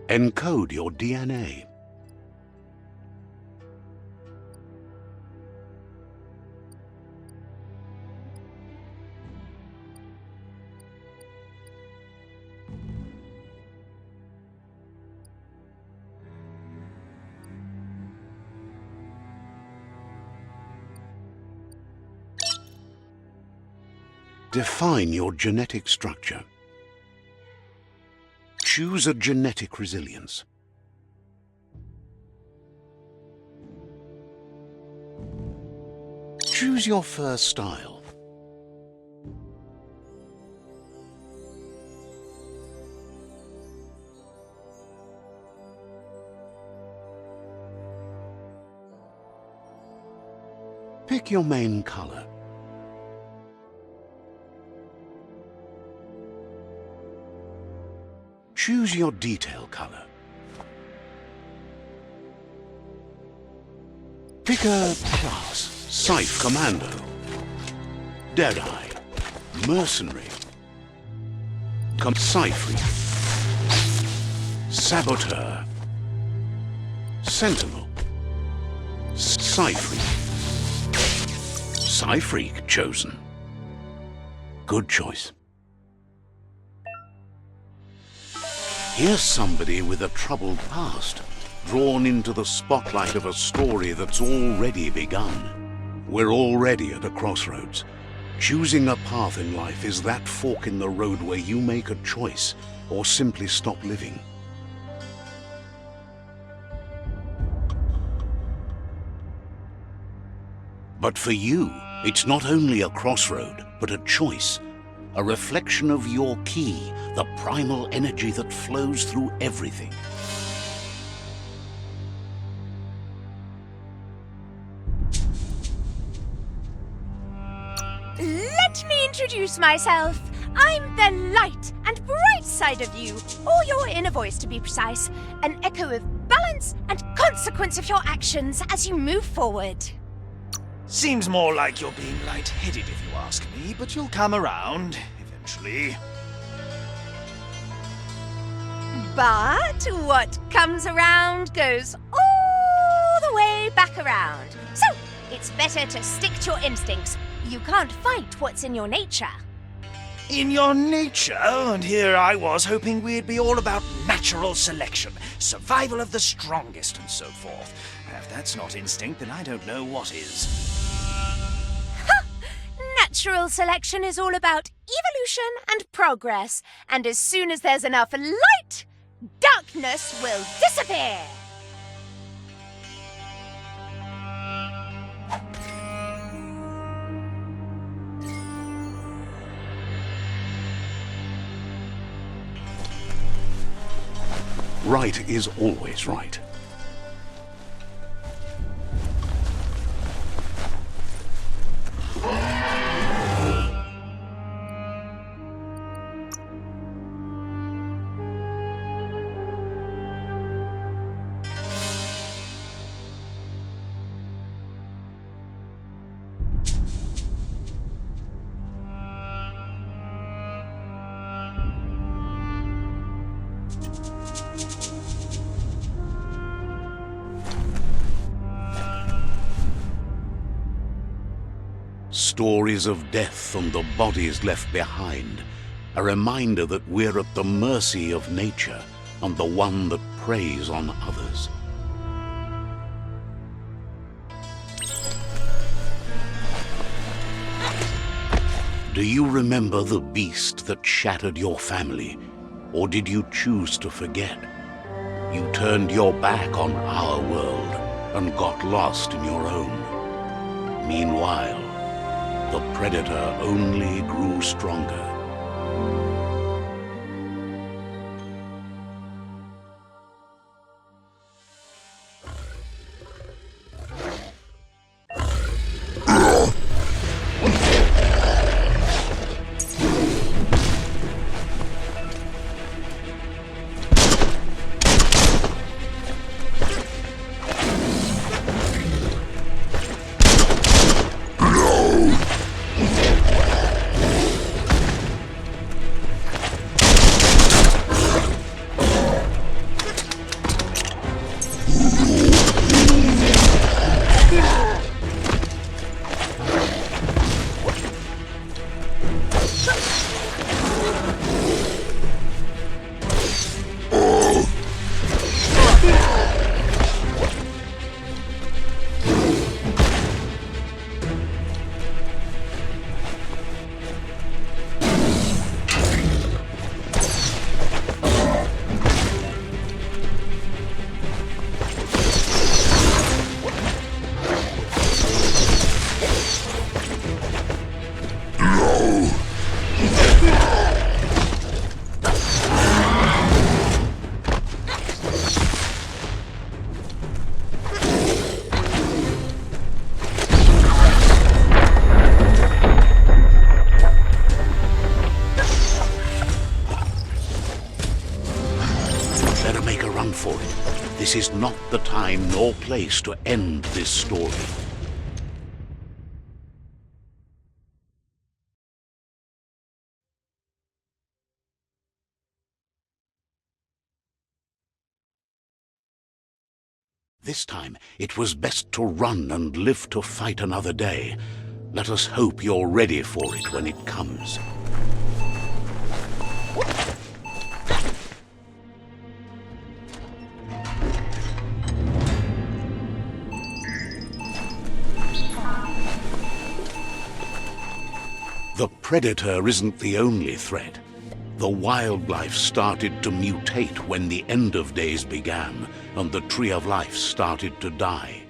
Encode your DNA. Define your genetic structure. Choose a genetic resilience. Choose your first style. Pick your main color. Choose your detail color. Pick a class. Scythe Commando, Deadeye, Mercenary, Cypher, Saboteur, Sentinel, Cypher. Cypher chosen. Good choice. Here's somebody with a troubled past, drawn into the spotlight of a story that's already begun. We're already at a crossroads. Choosing a path in life is that fork in the road where you make a choice or simply stop living. But for you, it's not only a crossroad, but a choice. A reflection of your key, the primal energy that flows through everything. Let me introduce myself. I'm the light and bright side of you, or your inner voice to be precise, an echo of balance and consequence of your actions as you move forward. Seems more like you're being light-headed if you ask me, but you'll come around eventually. But what comes around goes all the way back around. So, it's better to stick to your instincts. You can't fight what's in your nature. In your nature? And here I was hoping we'd be all about natural selection, survival of the strongest and so forth. If that's not instinct, then I don't know what is. Ha! Natural selection is all about evolution and progress. And as soon as there's enough light, darkness will disappear. Right is always right. Stories of death and the bodies left behind, a reminder that we're at the mercy of nature and the one that preys on others. Do you remember the beast that shattered your family, or did you choose to forget? You turned your back on our world and got lost in your own. Meanwhile, the predator only grew stronger. for it. This is not the time nor place to end this story. This time, it was best to run and live to fight another day. Let us hope you're ready for it when it comes. The Predator isn't the only threat. The wildlife started to mutate when the end of days began, and the Tree of Life started to die.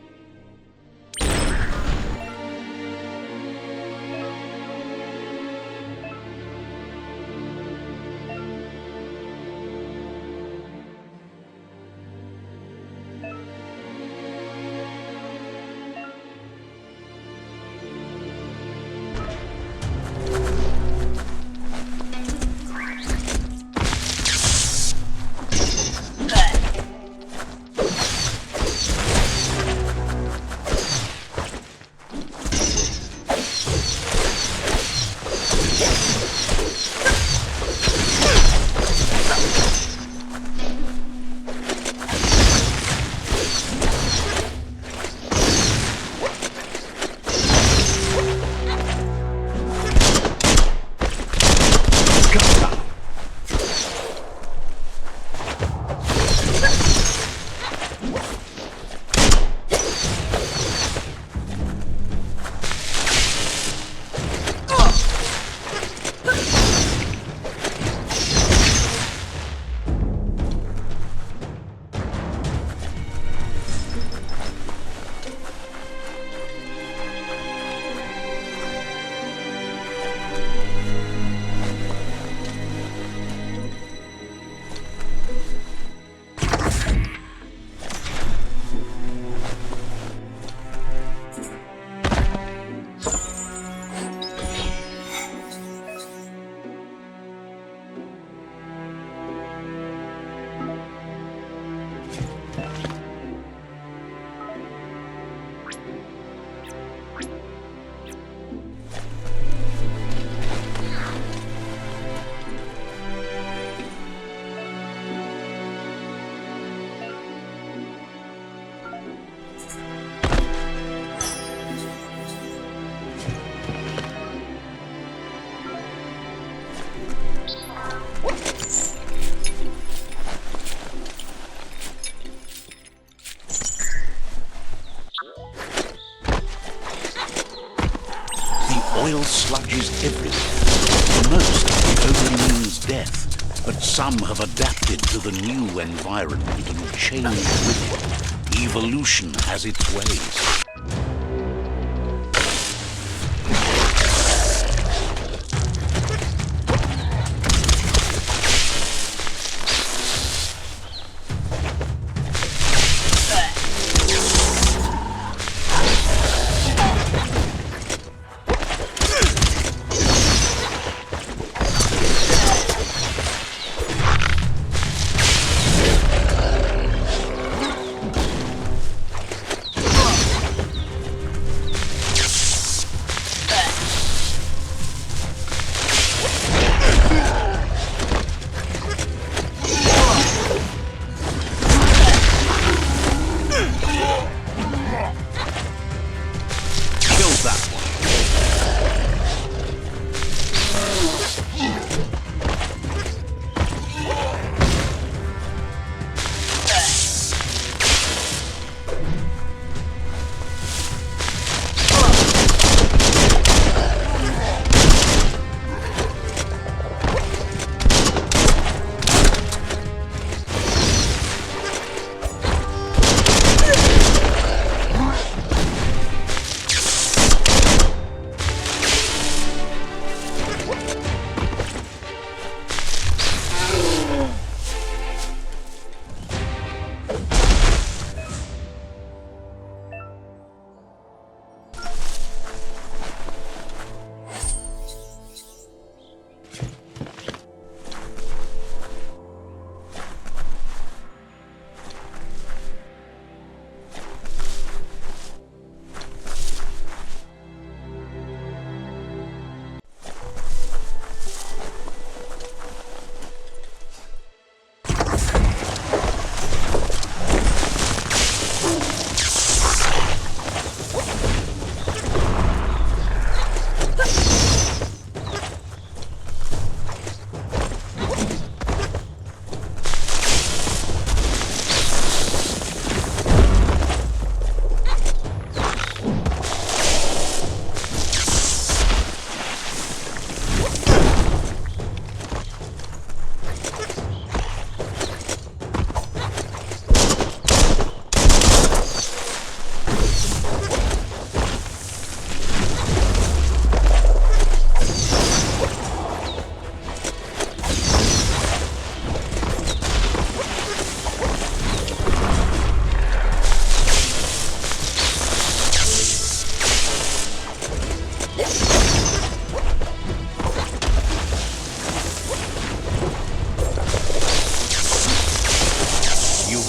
Oil sludges everywhere. For most, it only means death, but some have adapted to the new environment and changed with it. Evolution has its ways.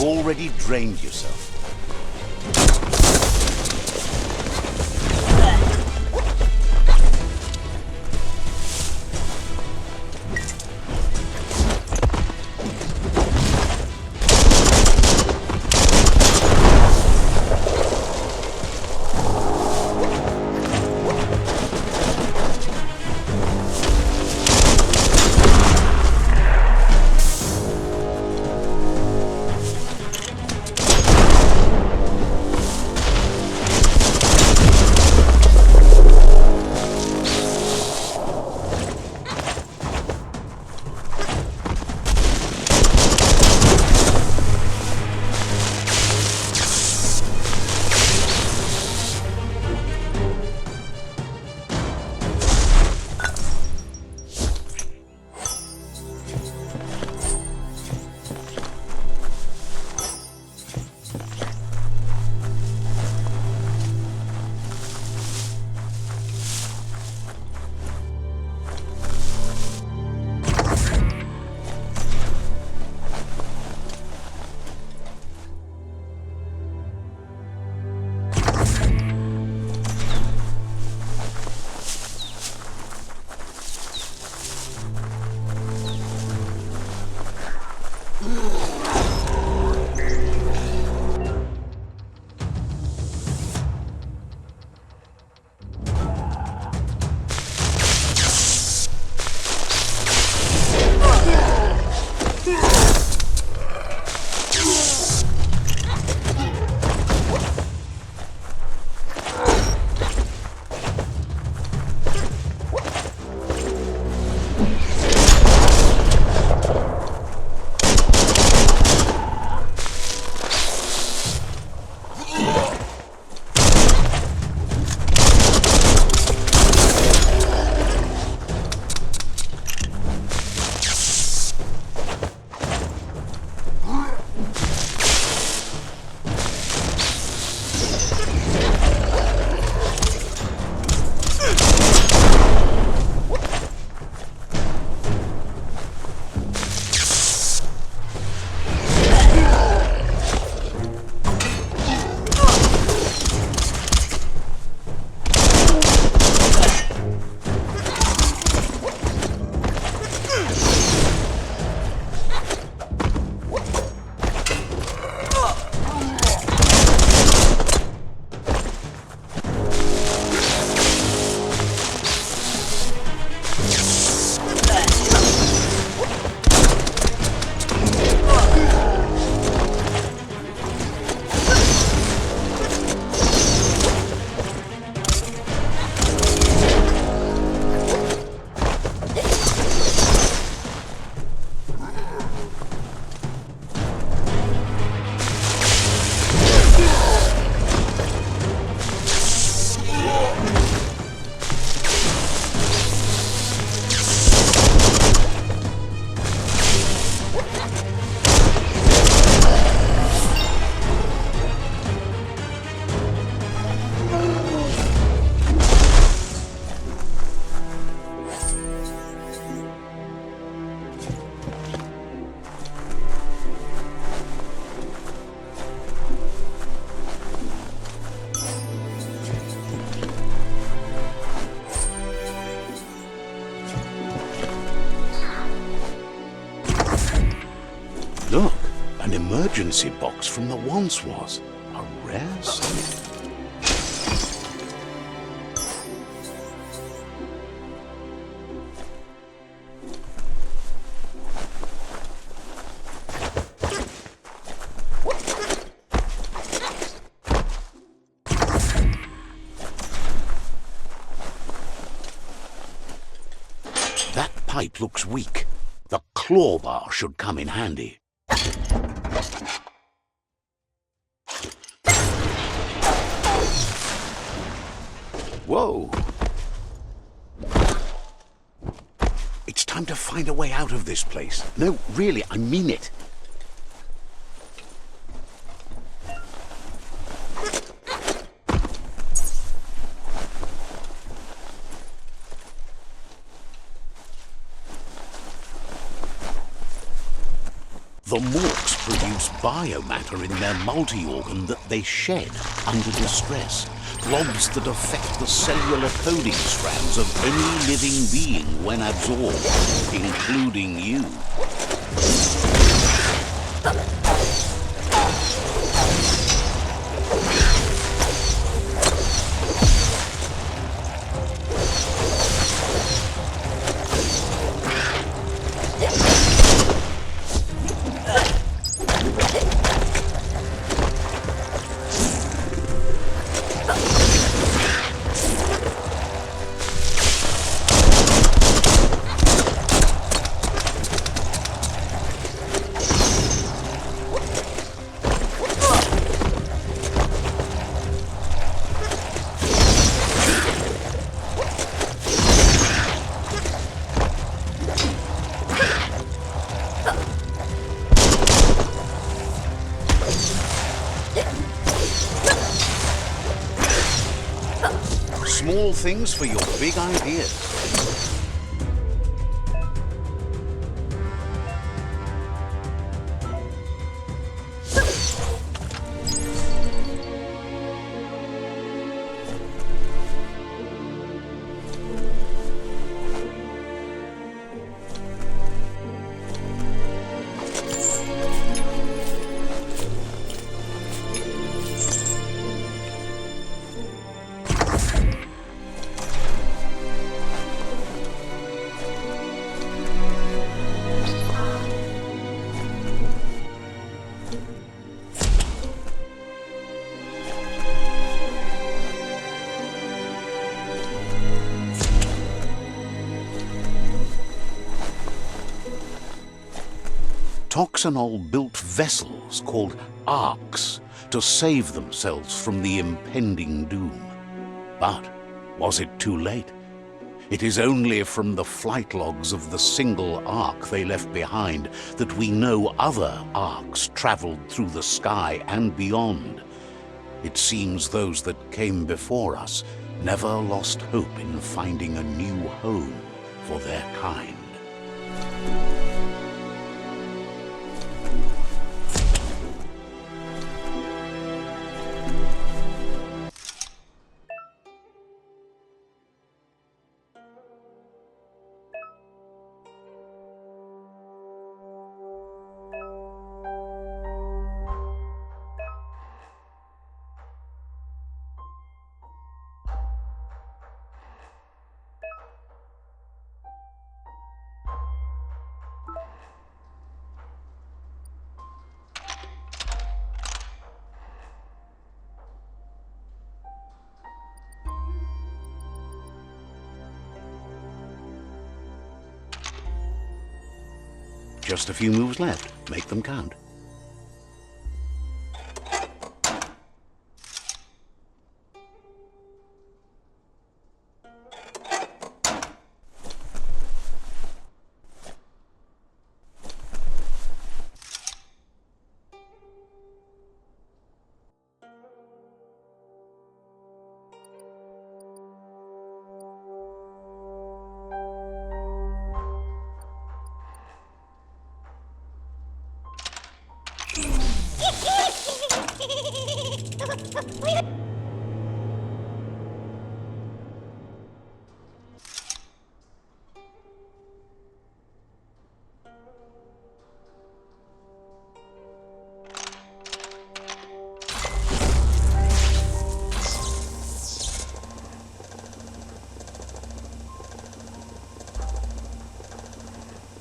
already drained yourself. Look, an emergency box from the once was. A rare sight. That pipe looks weak. The claw bar should come in handy. Whoa! It's time to find a way out of this place. No, really, I mean it. The morks produce biomatter in their multi-organ that they shed under distress. Blobs that affect the cellular coding strands of any living being when absorbed, including you. Small things for your big ideas. Toxanol built vessels called arcs to save themselves from the impending doom. But was it too late? It is only from the flight logs of the single arc they left behind that we know other arcs traveled through the sky and beyond. It seems those that came before us never lost hope in finding a new home for their kind. Just a few moves left. Make them count.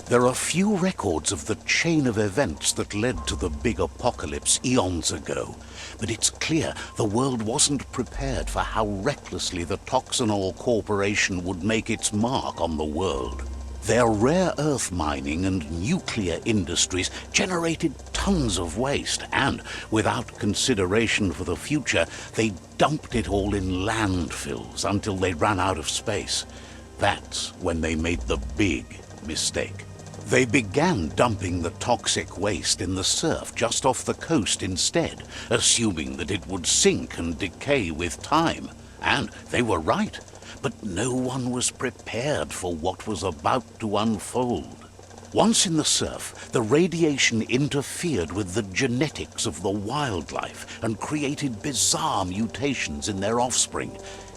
There are few records of the chain of events that led to the big apocalypse eons ago, but it's clear the world wasn't prepared for how recklessly the Toxanol Corporation would make its mark on the world. Their rare earth mining and nuclear industries generated tons of waste, and without consideration for the future, they dumped it all in landfills until they ran out of space. That's when they made the big mistake. They began dumping the toxic waste in the surf just off the coast instead, assuming that it would sink and decay with time. And they were right, but no one was prepared for what was about to unfold. Once in the surf, the radiation interfered with the genetics of the wildlife and created bizarre mutations in their offspring.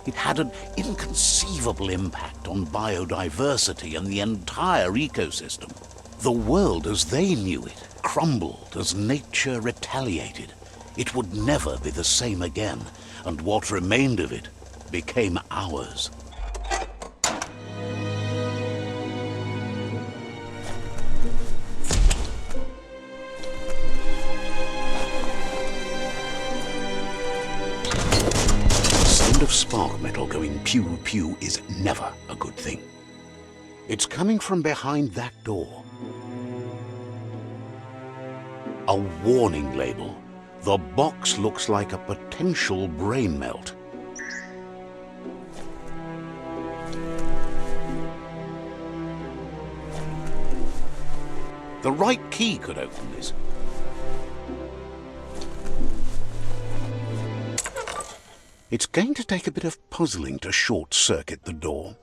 It had an inconceivable impact on biodiversity and the entire ecosystem. The world as they knew it crumbled as nature retaliated. It would never be the same again, and what remained of it became ours. Of spark metal going pew-pew is never a good thing. It's coming from behind that door. A warning label. The box looks like a potential brain melt. The right key could open this. It's going to take a bit of puzzling to short-circuit the door.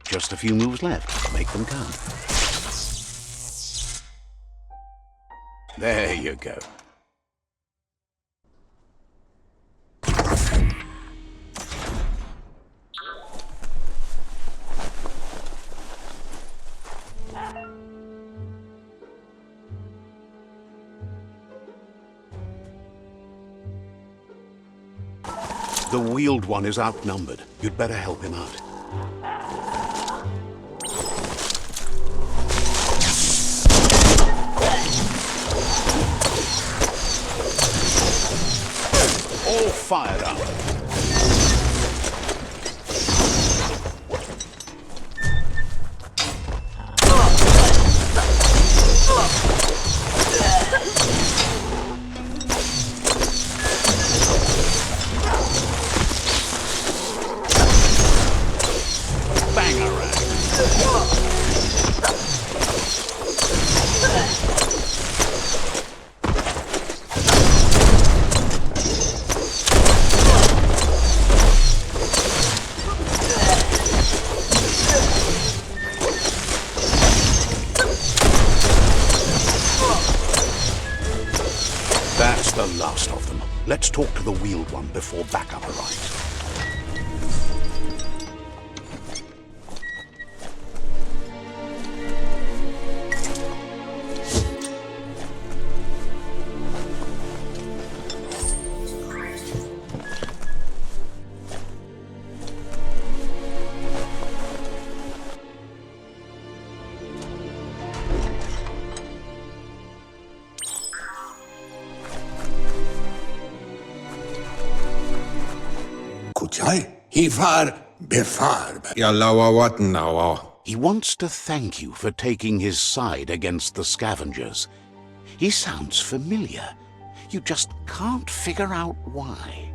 Just a few moves left. Make them count. There you go. The wheeled one is outnumbered. You'd better help him out. All fired up. That's the last of them. Let's talk to the wheeled one before backup arrives. He wants to thank you for taking his side against the scavengers. He sounds familiar. You just can't figure out why.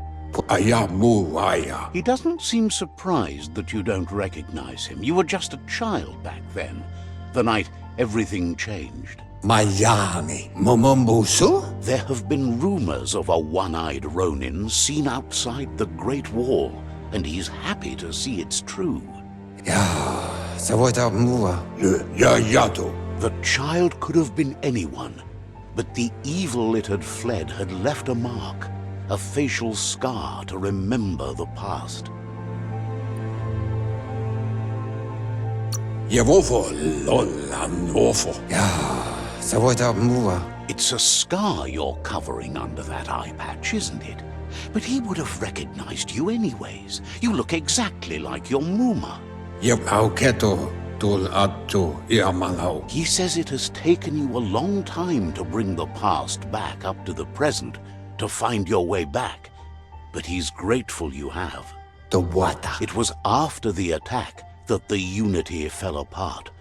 He doesn't seem surprised that you don't recognize him. You were just a child back then, the night everything changed. There have been rumors of a one-eyed Ronin seen outside the Great Wall, and he's happy to see it's true. The child could have been anyone, but the evil it had fled had left a mark, a facial scar to remember the past. It's a scar you're covering under that eye patch, isn't it? But he would have recognized you anyways. You look exactly like your Muma. He says it has taken you a long time to bring the past back up to the present, to find your way back. But he's grateful you have. It was after the attack that the unity fell apart.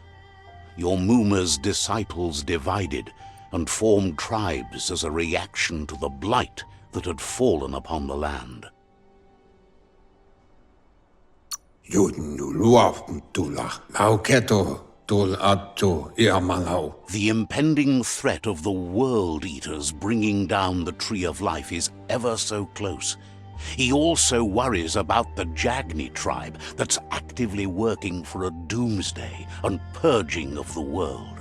Your Muma's disciples divided and formed tribes as a reaction to the blight that had fallen upon the land. The impending threat of the World Eaters bringing down the Tree of Life is ever so close. He also worries about the Jagni tribe that's actively working for a doomsday and purging of the world.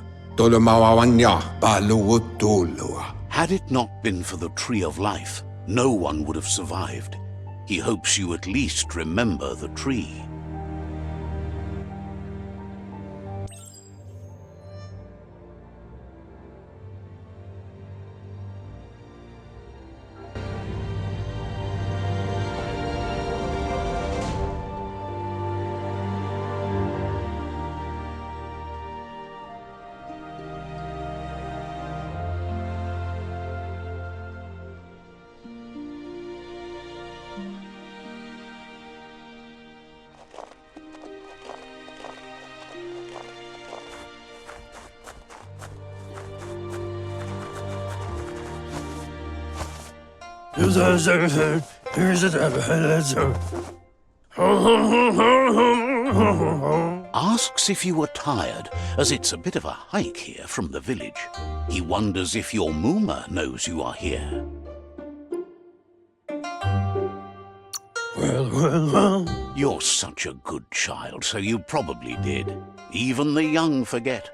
Had it not been for the Tree of Life, no one would have survived. He hopes you at least remember the tree. Asks if you are tired, as it's a bit of a hike here from the village. He wonders if your Mooma knows you are here. You're such a good child, so you probably did. Even the young forget.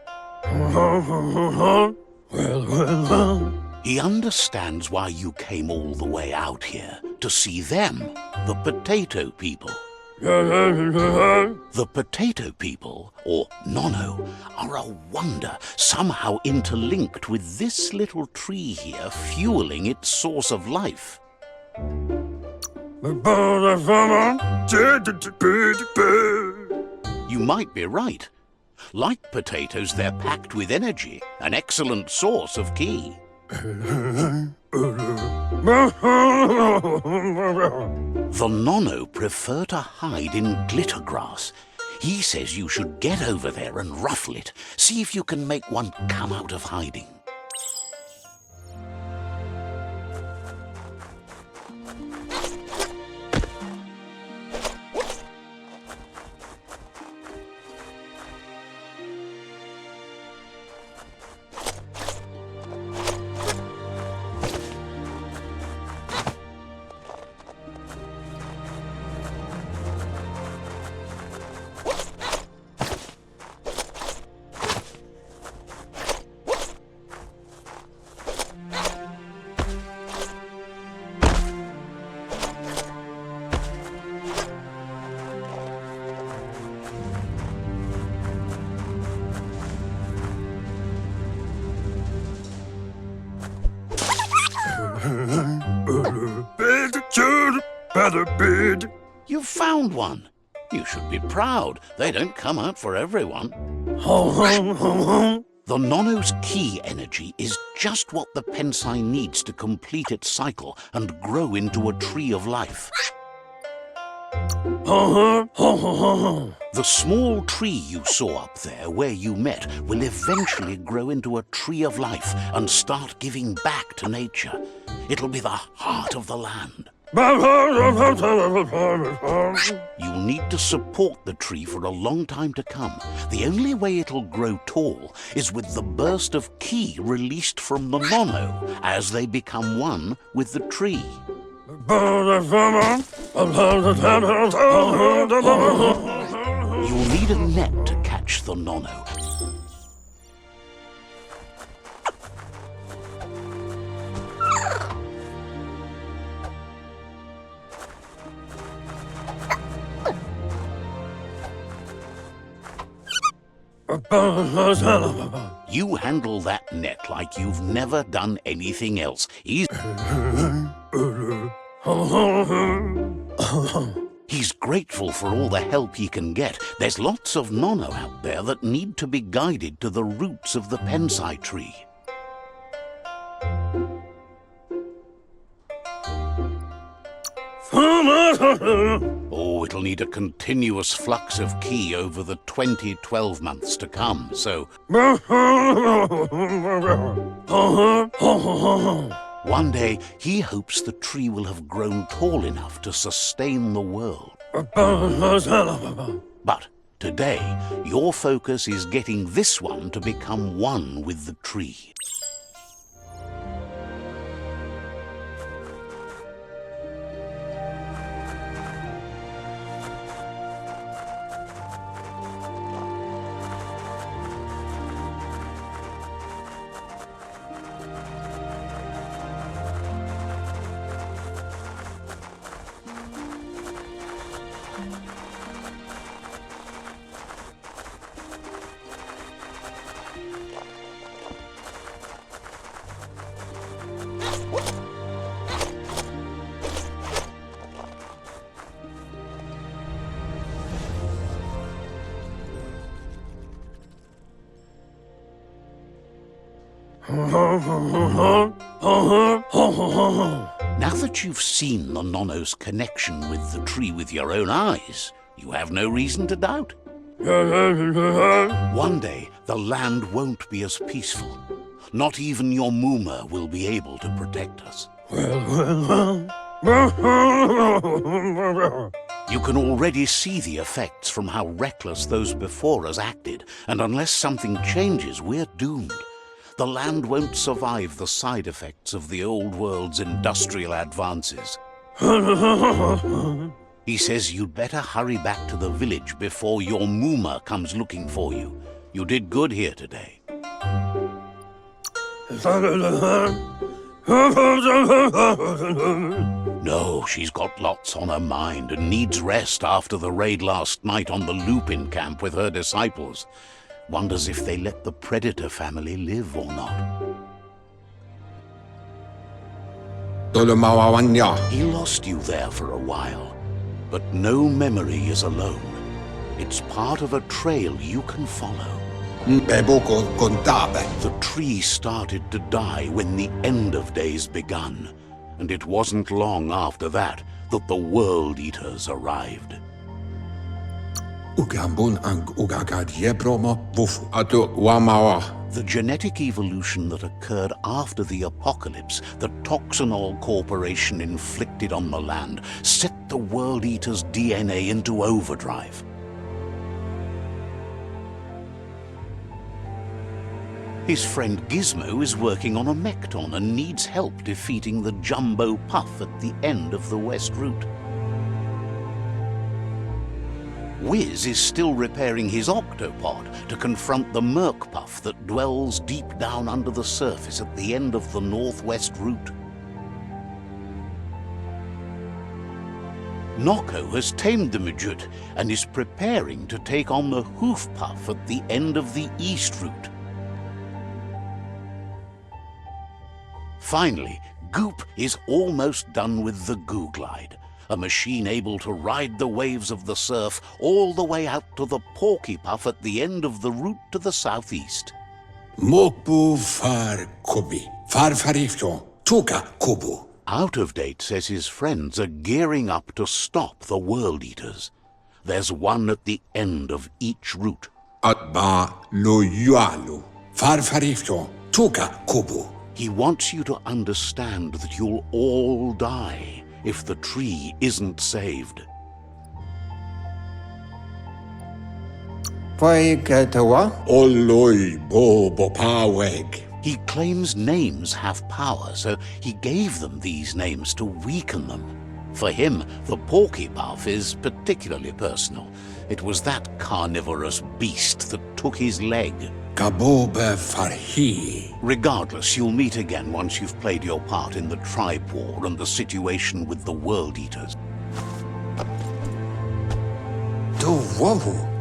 He understands why you came all the way out here, to see them, the potato people. The potato people, or Nono, are a wonder, somehow interlinked with this little tree here fueling its source of life. You might be right. Like potatoes, they're packed with energy, an excellent source of ki. The Nono prefer to hide in glitter grass. He says you should get over there and ruffle it. See if you can make one come out of hiding. You found one. You should be proud. They don't come out for everyone. The Nono's ki energy is just what the Pensai needs to complete its cycle and grow into a tree of life. The small tree you saw up there where you met will eventually grow into a tree of life and start giving back to nature. It'll be the heart of the land. You'll need to support the tree for a long time to come. The only way it'll grow tall is with the burst of ki released from the Nono as they become one with the tree. You'll need a net to catch the Nono. You handle that net like you've never done anything else. He's grateful for all the help he can get. There's lots of Nono out there that need to be guided to the roots of the Pensai tree. Oh, it'll need a continuous flux of ki over the 12 months to come, so... One day, he hopes the tree will have grown tall enough to sustain the world. But today, your focus is getting this one to become one with the tree. Now that you've seen the Nono's connection with the tree with your own eyes, you have no reason to doubt. One day, the land won't be as peaceful. Not even your Muma will be able to protect us. You can already see the effects from how reckless those before us acted, and unless something changes, we're doomed. The land won't survive the side effects of the old world's industrial advances. He says you'd better hurry back to the village before your Muma comes looking for you. You did good here today. No, she's got lots on her mind and needs rest after the raid last night on the Lupin camp with her disciples. Wonders if they let the Predator family live or not. He lost you there for a while, but no memory is alone. It's part of a trail you can follow. The tree started to die when the end of days begun, and it wasn't long after that that the World Eaters arrived. The genetic evolution that occurred after the apocalypse that Toxinol Corporation inflicted on the land set the World Eater's DNA into overdrive. His friend Gizmo is working on a Mekton and needs help defeating the Jumbo Puff at the end of the West Route. Wiz is still repairing his octopod to confront the Merc Puff that dwells deep down under the surface at the end of the Northwest Route. Noko has tamed the Midget and is preparing to take on the Hoof Puff at the end of the East Route. Finally, Goop is almost done with the Goo Glide, a machine able to ride the waves of the surf all the way out to the Porky Puff at the end of the route to the southeast. MOBO far kobi, farfarifto, tuka kubu. Out of Date says his friends are gearing up to stop the World Eaters. There's one at the end of each route. Atba lo yualu, farfarifto, tuka kubu. He wants you to understand that you'll all die if the tree isn't saved. Oloi bobo paweg. He claims names have power, so he gave them these names to weaken them. For him, the Porky Puff is particularly personal. It was that carnivorous beast that took his leg. Kabobe farhi. Regardless, you'll meet again once you've played your part in the tribe war and the situation with the World Eaters. Do wawu.